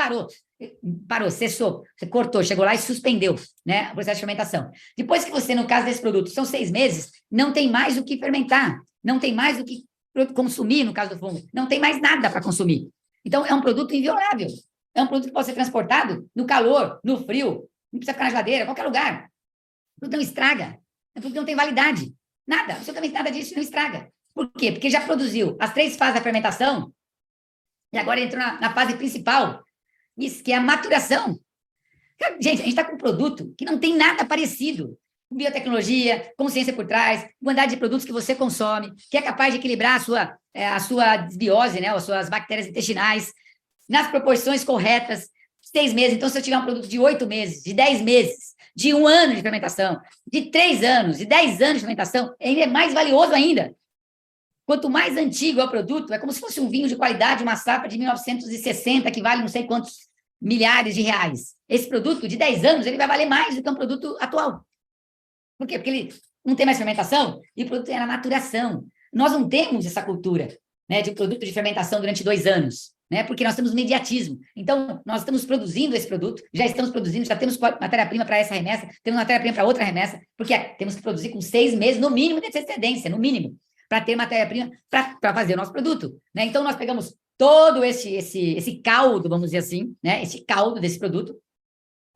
Speaker 1: parou, cessou, você cortou, chegou lá e suspendeu, né, o processo de fermentação. Depois que você, no caso desse produto, são 6 meses, não tem mais o que fermentar, não tem mais o que consumir, no caso do fungo, não tem mais nada para consumir. Então, é um produto inviolável. É um produto que pode ser transportado no calor, no frio, não precisa ficar na geladeira, qualquer lugar. O produto não estraga, o produto não tem validade. Nada, absolutamente nada disso não estraga. Por quê? Porque já produziu as 3 fases da fermentação, e agora entrou na fase principal, isso, que é a maturação. Gente, a gente está com um produto que não tem nada parecido com biotecnologia, com ciência por trás, quantidade de produtos que você consome, que é capaz de equilibrar a sua desbiose, né, as suas bactérias intestinais, nas proporções corretas, 6 meses. Então, se eu tiver um produto de 8 meses, de 10 meses, de 1 ano de fermentação, de 3 anos, de 10 anos de fermentação, ele é mais valioso ainda. Quanto mais antigo é o produto, é como se fosse um vinho de qualidade, uma safra de 1960, que vale não sei quantos milhares de reais. Esse produto de 10 anos, ele vai valer mais do que um produto atual. Por quê? Porque ele não tem mais fermentação e o produto é na maturação. Nós não temos essa cultura, né, de produto de fermentação durante 2 anos, né, porque nós temos mediatismo. Então, nós estamos produzindo esse produto, já estamos produzindo, já temos matéria-prima para essa remessa, temos matéria-prima para outra remessa, porque temos que produzir com 6 meses, no mínimo, de antecedência, no mínimo, para ter matéria-prima para fazer o nosso produto, né? Então, nós pegamos todo esse caldo, vamos dizer assim, né? Esse caldo desse produto,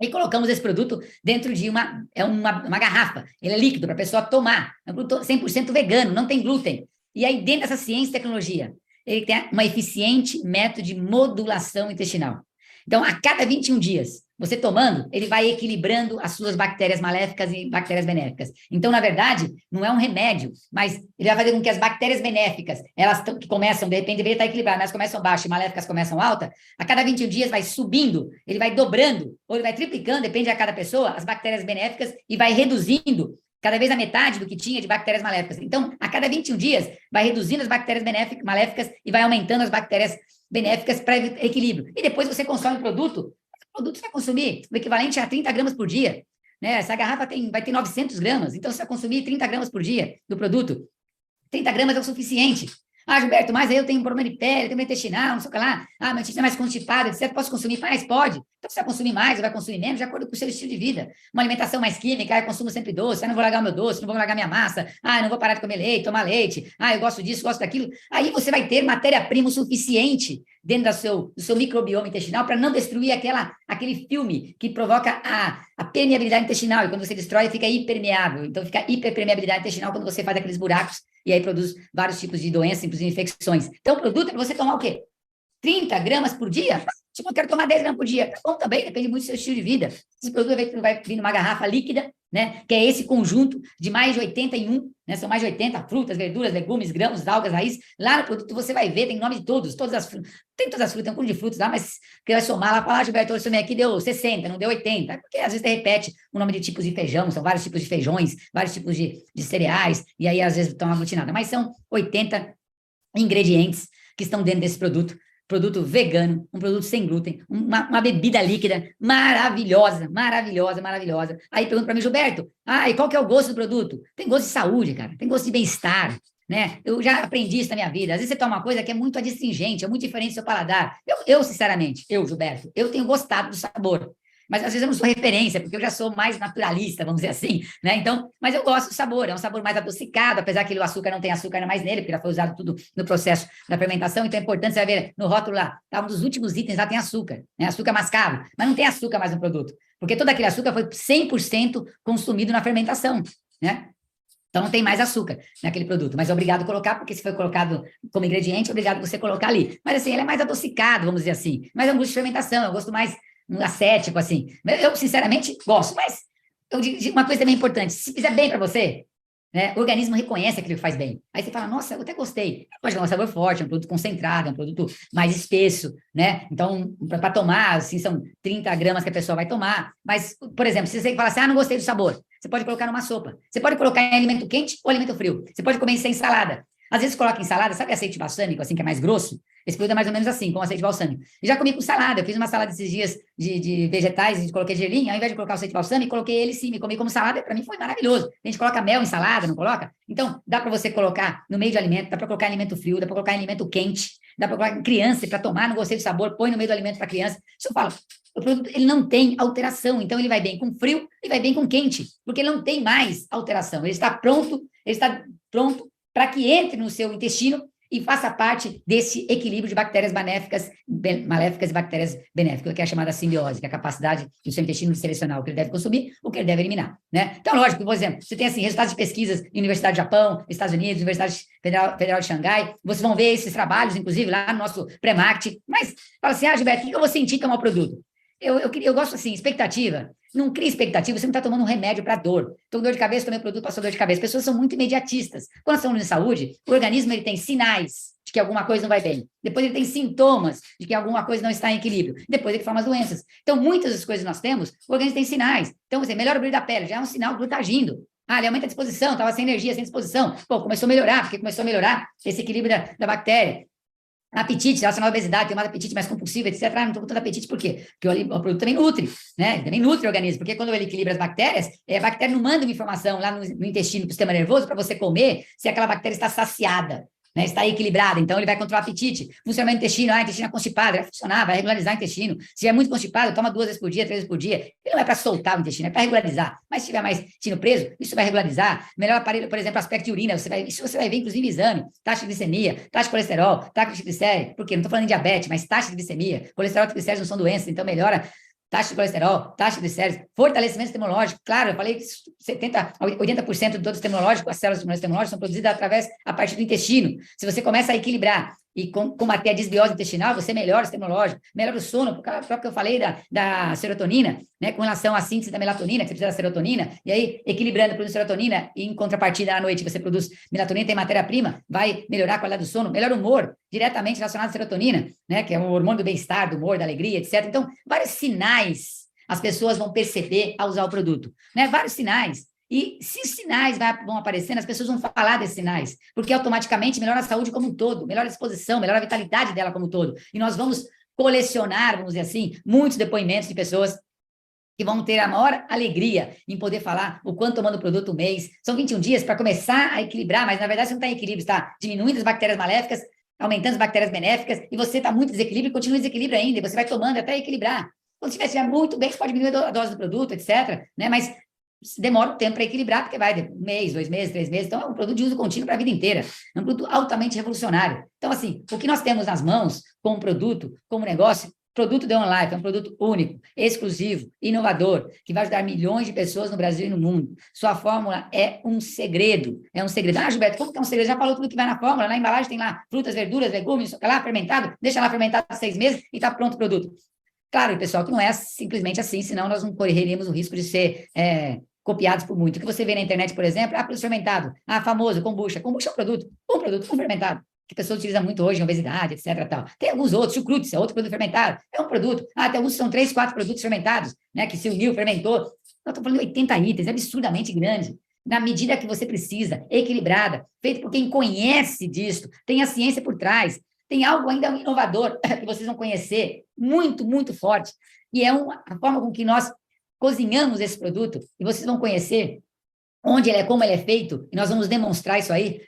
Speaker 1: e colocamos esse produto dentro de uma garrafa. Ele é líquido para a pessoa tomar. É um produto 100% vegano, não tem glúten. E aí, dentro dessa ciência e tecnologia, ele tem uma eficiente método de modulação intestinal. Então, a cada 21 dias, você tomando, ele vai equilibrando as suas bactérias maléficas e bactérias benéficas. Então, na verdade, não é um remédio, mas ele vai fazer com que as bactérias benéficas, elas que começam, de repente, deveria estar equilibradas, mas começam baixas e maléficas começam alta, a cada 21 dias vai subindo, ele vai dobrando, ou ele vai triplicando, depende de cada pessoa, as bactérias benéficas e vai reduzindo cada vez a metade do que tinha de bactérias maléficas. Então, a cada 21 dias, vai reduzindo as bactérias maléficas e vai aumentando as bactérias benéficas para equilíbrio. E depois você consome o produto você vai consumir o equivalente a 30 gramas por dia, né? Essa garrafa vai ter 900 gramas, então você vai consumir 30 gramas por dia do produto. 30 gramas é o suficiente Ah, Gilberto, mas aí eu tenho um problema de pele, eu tenho uma intestinal, não sei o que lá. Ah, meu intestino é mais constipado, etc. Posso consumir mais? Pode. Então, você vai consumir mais ou vai consumir menos, de acordo com o seu estilo de vida. Uma alimentação mais química, eu consumo sempre doce, eu não vou largar o meu doce, não vou largar minha massa, eu não vou parar de comer leite, tomar leite, eu gosto disso, gosto daquilo. Aí você vai ter matéria-prima o suficiente dentro do seu microbioma intestinal para não destruir aquele filme que provoca a permeabilidade intestinal. E quando você destrói, fica hipermeável. Então, fica hiperpermeabilidade intestinal quando você faz aqueles buracos e aí produz vários tipos de doenças, inclusive infecções. Então, o produto é para você tomar o quê? 30 gramas por dia? Tipo, eu quero tomar 10 gramas por dia. Tá bom também, depende muito do seu estilo de vida. Esse produto vai vir numa garrafa líquida, né? Que é esse conjunto de mais de 81, né? São mais de 80 frutas, verduras, legumes, grãos, algas, raízes. Lá no produto você vai ver, tem nome de todas as frutas. Tem todas as frutas, tem um conjunto de frutas lá, mas que vai somar lá, fala, Gilberto, eu somei aqui, deu 60, não deu 80. Porque às vezes você repete o nome de tipos de feijão, são vários tipos de feijões, vários tipos de cereais, e aí às vezes estão aglutinados. Mas são 80 ingredientes que estão dentro desse produto vegano, um produto sem glúten, uma bebida líquida maravilhosa, maravilhosa, maravilhosa. Aí pergunta para mim, Gilberto, e qual que é o gosto do produto? Tem gosto de saúde, cara, tem gosto de bem-estar, né? Eu já aprendi isso na minha vida. Às vezes você toma uma coisa que é muito adstringente, é muito diferente do seu paladar. Sinceramente, Gilberto, eu tenho gostado do sabor. Mas às vezes eu não sou referência, porque eu já sou mais naturalista, vamos dizer assim, né? Então, mas eu gosto do sabor, é um sabor mais adocicado, apesar que o açúcar não tem açúcar mais nele, porque já foi usado tudo no processo da fermentação, então é importante você ver no rótulo lá, um dos últimos itens lá tem açúcar, né? Açúcar mascavo, mas não tem açúcar mais no produto, porque todo aquele açúcar foi 100% consumido na fermentação, né? Então não tem mais açúcar naquele produto, mas é obrigado a colocar, porque se foi colocado como ingrediente, é obrigado você colocar ali. Mas assim, ele é mais adocicado, vamos dizer assim, mas é um gosto de fermentação, é um gosto mais ascético, assim. Eu, sinceramente, gosto, mas eu digo uma coisa também importante: se fizer bem para você, né, o organismo reconhece aquilo que faz bem. Aí você fala, nossa, eu até gostei. Pode ter um sabor forte, é um produto concentrado, é um produto mais espesso, né? Então, para tomar, assim, são 30 gramas que a pessoa vai tomar. Mas, por exemplo, se você fala assim, não gostei do sabor, você pode colocar numa sopa. Você pode colocar em alimento quente ou alimento frio. Você pode comer sem salada. Às vezes coloca em salada, sabe azeite balsâmico, assim, que é mais grosso? Esse produto é mais ou menos assim, com azeite balsâmico. E já comi com salada, eu fiz uma salada esses dias de vegetais, e coloquei gergelim, ao invés de colocar o azeite balsâmico, coloquei ele sim, e comi como salada, para mim foi maravilhoso. A gente coloca mel em salada, não coloca? Então, dá para você colocar no meio de alimento, dá para colocar em alimento frio, dá para colocar em alimento quente, dá para colocar em criança, para tomar, não gostei do sabor, põe no meio do alimento para criança. Isso eu falo, o produto ele não tem alteração, então ele vai bem com frio e vai bem com quente, porque ele não tem mais alteração, ele está pronto para que entre no seu intestino e faça parte desse equilíbrio de bactérias maléficas e bactérias benéficas, que é a chamada simbiose, que é a capacidade do seu intestino de selecionar o que ele deve consumir, o que ele deve eliminar, né? Então, lógico, por exemplo, você tem assim, resultados de pesquisas em Universidade do Japão, Estados Unidos, Universidade Federal de Xangai, vocês vão ver esses trabalhos, inclusive, lá no nosso pré-marketing, mas fala assim, Gilberto, o que eu vou sentir tomar o produto? Eu gosto assim, expectativa. Não cria expectativa, você não está tomando um remédio para dor. Estou com dor de cabeça, tomei produto, passou dor de cabeça. As pessoas são muito imediatistas. Quando estão de saúde, o organismo ele tem sinais de que alguma coisa não vai bem. Depois ele tem sintomas de que alguma coisa não está em equilíbrio. Depois ele forma as doenças. Então, muitas das coisas que nós temos, o organismo tem sinais. Então, você melhora o brilho da pele, já é um sinal que está agindo. Ele aumenta a disposição, estava sem energia, sem disposição. Pô, começou a melhorar, porque começou a melhorar esse equilíbrio da bactéria. Apetite, relacionado à obesidade, tem mais apetite mais compulsivo, etc. Não estou com tanto apetite, por quê? Porque o produto também nutre, né? Também nutre o organismo, porque quando ele equilibra as bactérias, a bactéria não manda uma informação lá no intestino, para o sistema nervoso, para você comer, se aquela bactéria está saciada, né? Está equilibrada, então ele vai controlar o apetite. Funcionamento do intestino, intestino é constipado, vai funcionar, vai regularizar o intestino. Se é muito constipado, toma 2 vezes por dia, 3 vezes por dia. Ele não é para soltar o intestino, é para regularizar. Mas se tiver mais intestino preso, isso vai regularizar. Melhor aparelho, por exemplo, aspecto de urina, isso você vai ver, inclusive, em exame. Taxa de glicemia, taxa de colesterol, taxa de triglicérides, por quê? Não estou falando de diabetes, mas taxa de glicemia. Colesterol e triglicérides não são doenças, então melhora taxa de colesterol, taxa de glicérides, fortalecimento sistemológico. Claro, eu falei que 70% a 80% de todo o sistema imunológico, as células do sistema imunológico são produzidas a partir do intestino. Se você começa a equilibrar e combater a desbiose intestinal, você melhora o sistema imunológico, melhora o sono, por causa que eu falei da serotonina, né, com relação à síntese da melatonina, que você precisa da serotonina, e aí, equilibrando, produz serotonina, e em contrapartida, à noite, você produz melatonina, tem matéria-prima, vai melhorar a qualidade do sono, melhora o humor, diretamente relacionado à serotonina, né, que é o hormônio do bem-estar, do humor, da alegria, etc. Então, vários sinais as pessoas vão perceber ao usar o produto, né, vários sinais. E se os sinais vão aparecendo, as pessoas vão falar desses sinais, porque automaticamente melhora a saúde como um todo, melhora a disposição, melhora a vitalidade dela como um todo. E nós vamos colecionar, vamos dizer assim, muitos depoimentos de pessoas que vão ter a maior alegria em poder falar o quanto tomando o produto um mês. São 21 dias para começar a equilibrar, mas na verdade você não está em equilíbrio, está diminuindo as bactérias maléficas, aumentando as bactérias benéficas, e você está muito desequilíbrio e continua em desequilíbrio ainda, e você vai tomando até equilibrar. Quando você estiver muito bem, você pode diminuir a dose do produto, etc., né? Mas demora um tempo para equilibrar, porque vai um mês, 2 meses, 3 meses. Então, é um produto de uso contínuo para a vida inteira. É um produto altamente revolucionário. Então, assim, o que nós temos nas mãos como produto, como negócio, produto The One Life é um produto único, exclusivo, inovador, que vai ajudar milhões de pessoas no Brasil e no mundo. Sua fórmula é um segredo. É um segredo. Ah, Gilberto, como que é um segredo? Já falou tudo que vai na fórmula. Na embalagem tem lá frutas, verduras, legumes, lá fermentado. Deixa lá fermentado 6 meses e está pronto o produto. Claro, pessoal, que não é simplesmente assim, senão nós não correríamos o risco de ser copiados por muito. O que você vê na internet, por exemplo, produto fermentado, famoso, kombucha. Kombucha é um produto fermentado, que a pessoa utiliza muito hoje em obesidade, etc. Tal. Tem alguns outros, chucrutes é outro produto fermentado, é um produto. Tem alguns são 3, 4 produtos fermentados, né, que se uniu, fermentou. Eu estou falando de 80 itens, é absurdamente grande. Na medida que você precisa, equilibrada, feito por quem conhece disso, tem a ciência por trás, tem algo ainda inovador que vocês vão conhecer, muito, muito forte, e é a forma com que nós cozinhamos esse produto, e vocês vão conhecer onde ele é, como ele é feito, e nós vamos demonstrar isso aí,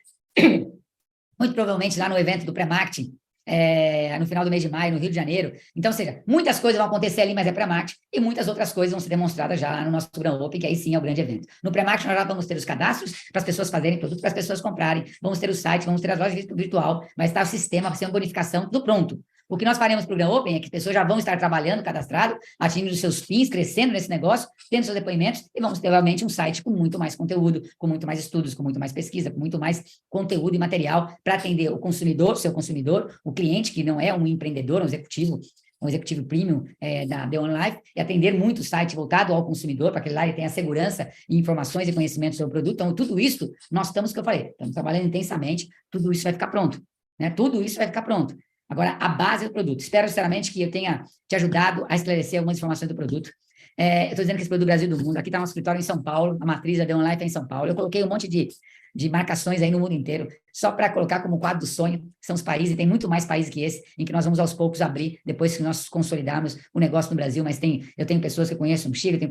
Speaker 1: muito provavelmente lá no evento do pré-marketing, no final do mês de maio, no Rio de Janeiro. Então, ou seja, muitas coisas vão acontecer ali, mas é pré-marketing, e muitas outras coisas vão ser demonstradas já no nosso Grow Open, que aí sim é o grande evento. No pré-marketing, nós já vamos ter os cadastros para as pessoas fazerem produto, para as pessoas comprarem, vamos ter o site, vamos ter as lojas virtual, vai estar o sistema, vai ser uma bonificação, tudo pronto. O que nós faremos para o Grow Open é que as pessoas já vão estar trabalhando, cadastrado, atingindo os seus fins, crescendo nesse negócio, tendo seus depoimentos, e vamos ter realmente um site com muito mais conteúdo, com muito mais estudos, com muito mais pesquisa, com muito mais conteúdo e material para atender o consumidor, seu consumidor, o cliente, que não é um empreendedor, um executivo premium da The One Life, e atender muito o site voltado ao consumidor, para que lá ele tenha segurança e informações e conhecimento sobre o produto. Então, tudo isso, nós estamos trabalhando intensamente, tudo isso vai ficar pronto, né? Tudo isso vai ficar pronto. Agora, a base do produto. Espero, sinceramente, que eu tenha te ajudado a esclarecer algumas informações do produto. Eu estou dizendo que esse produto do Brasil e do mundo. Aqui está nosso escritório em São Paulo, a matriz da The One Life é em São Paulo. Eu coloquei um monte de marcações aí no mundo inteiro, só para colocar como quadro do sonho, que são os países, e tem muito mais países que esse, em que nós vamos aos poucos abrir, depois que nós consolidarmos o negócio no Brasil, mas eu tenho pessoas que eu conheço no Chile, eu tenho